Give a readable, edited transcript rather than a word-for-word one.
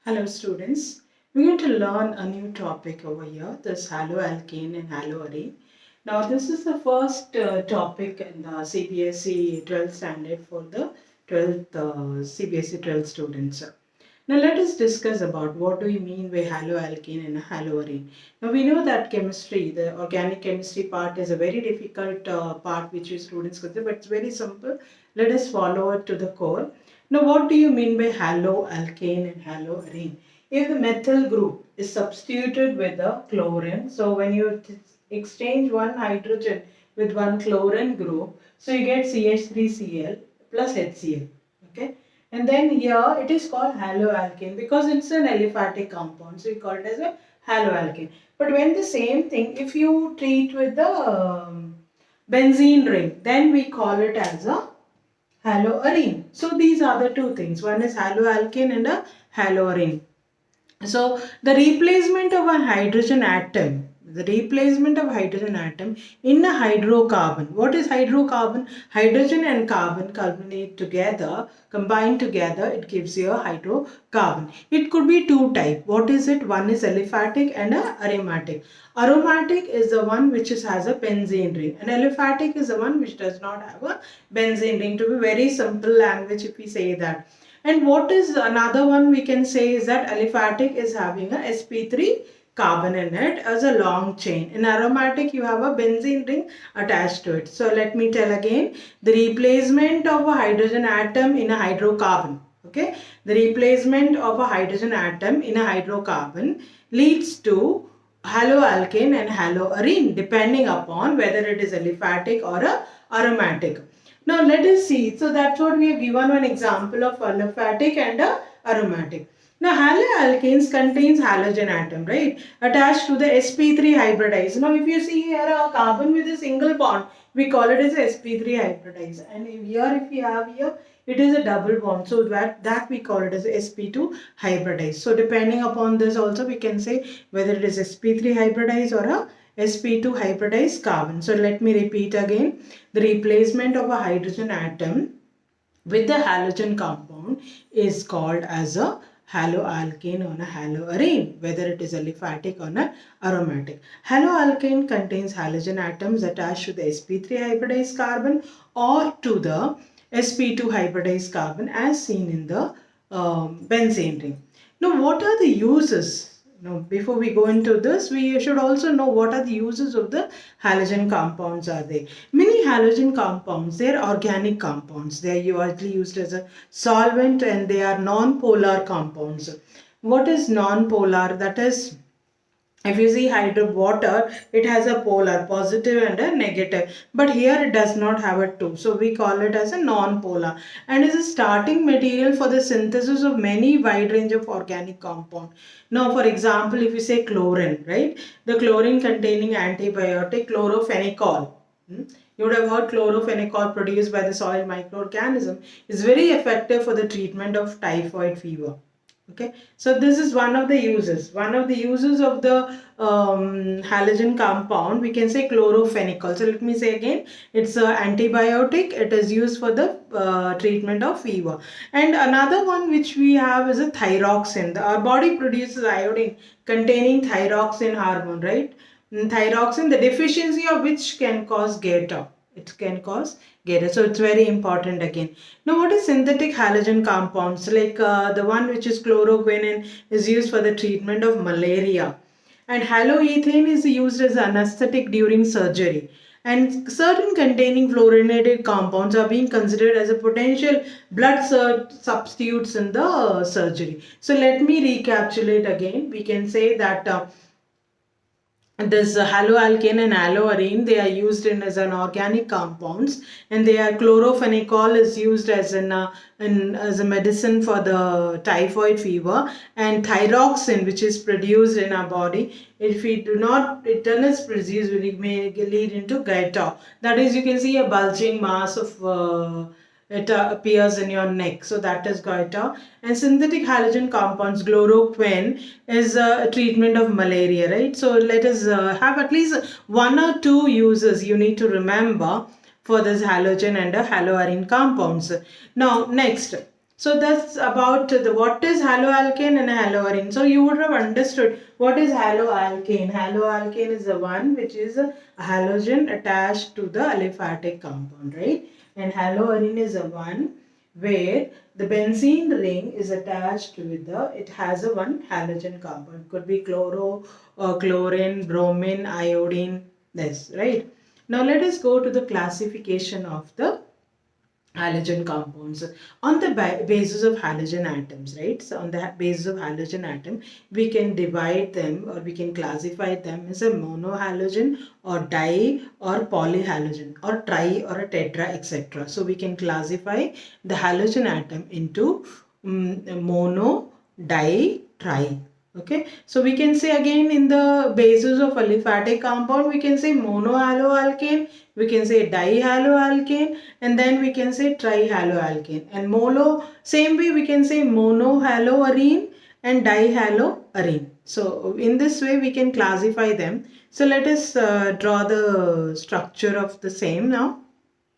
Hello students, we're going to learn a new topic over here, this haloalkane and haloarene. Now this is the first topic in the CBSE 12th standard for the 12th CBSE 12 students. Now let us discuss about what do we mean by haloalkane and haloarene. Now we know that chemistry, the organic chemistry part is a very difficult part which you students consider, but it's very simple. Let us follow it to the core. Now what do you mean by haloalkane and haloarene? If the methyl group is substituted with a chlorine, so when you exchange one hydrogen with one chlorine group, so you get CH3Cl plus HCl. Okay. And then here it is called haloalkane because it's an aliphatic compound. So we call it as a haloalkane. But when the same thing, if you treat with the benzene ring, then we call it as a haloarene. So these are the two things. One is haloalkane and a haloarene. So the replacement of a hydrogen atom, in a hydrocarbon. What is hydrocarbon? Hydrogen and carbon combine together, it gives you a hydrocarbon. It could be two type. What is it? One is aliphatic and a aromatic. Aromatic is the one which has a benzene ring, and aliphatic is the one which does not have a benzene ring. To be very simple language, if we say that. And what is another one we can say is that aliphatic is having a sp3 carbon in it as a long chain. In aromatic, you have a benzene ring attached to it. So let me tell again, the replacement of a hydrogen atom in a hydrocarbon. Okay, the replacement of a hydrogen atom in a hydrocarbon leads to haloalkane and haloarene depending upon whether it is aliphatic or a aromatic. Now let us see. So that's what we have given one example of aliphatic and aromatic. Now haloalkanes contains halogen atom, right, attached to the sp3 hybridized. Now if you see here a carbon with a single bond, we call it as sp3 hybridized. And if we have here, it is a double bond. So that we call it as sp2 hybridized. So depending upon this also we can say whether it is sp3 hybridized or a sp2 hybridized carbon. So let me repeat again. The replacement of a hydrogen atom with the halogen compound is called as a haloalkane or a haloarene, whether it is aliphatic or an aromatic. Haloalkane contains halogen atoms attached to the sp3 hybridized carbon or to the sp2 hybridized carbon as seen in the benzene ring. Now what are the uses? Now, before we go into this, we should also know what are the uses of the halogen compounds are they. Many halogen compounds, they are organic compounds. They are usually used as a solvent and they are non-polar compounds. What is non-polar? That is, if you see water, it has a polar, positive and a negative. But here it does not have a two. So we call it as a non-polar. And is a starting material for the synthesis of many wide range of organic compound. Now, for example, if you say chlorine, right? The chlorine containing antibiotic chlorophenicol. You would have heard chlorophenicol produced by the soil microorganism is very effective for the treatment of typhoid fever. Okay, so this is one of the uses. One of the uses of the halogen compound, we can say chlorophenicol. So let me say again, it's an antibiotic. It is used for the treatment of fever. And another one which we have is a thyroxine. Our body produces iodine containing thyroxine hormone, right? Thyroxine, the deficiency of which can cause goiter. It can cause goiter. So it's very important again. Now what is synthetic halogen compounds? Like the one which is chloroquine is used for the treatment of malaria. And haloethane is used as anesthetic during surgery. And certain containing fluorinated compounds are being considered as a potential blood substitutes in the surgery. So let me recapitulate again. We can say that this haloalkane and haloarene, they are used as an organic compounds, and they are chlorophenicol is used as as a medicine for the typhoid fever, and thyroxine, which is produced in our body, if we do not, it is produced, it may lead into goiter. That is, you can see a bulging mass of it appears in your neck. So that is goiter. And synthetic halogen compounds, chloroquine is a treatment of malaria, right? So let us have at least one or two uses you need to remember for this halogen and haloarene compounds. Now next, So that's about the what is haloalkane and haloarene. So you would have understood what is haloalkane. Haloalkane is the one which is a halogen attached to the aliphatic compound, right? And haloarene is the one where the benzene ring is attached with the, it has a one halogen compound. Could be chloro, chlorine, bromine, iodine, this, right? Now let us go to the classification of the halogen compounds on the basis of halogen atoms, right? So on the basis of halogen atom, we can divide them or we can classify them as a monohalogen or di or polyhalogen or tri or a tetra, etc. So we can classify the halogen atom into mono, di, tri. Okay, so we can say again in the basis of aliphatic compound, we can say monohaloalkane, we can say dihaloalkane, and then we can say trihaloalkane. And same way we can say monohaloarene and dihaloarene. So in this way we can classify them. So let us draw the structure of the same now.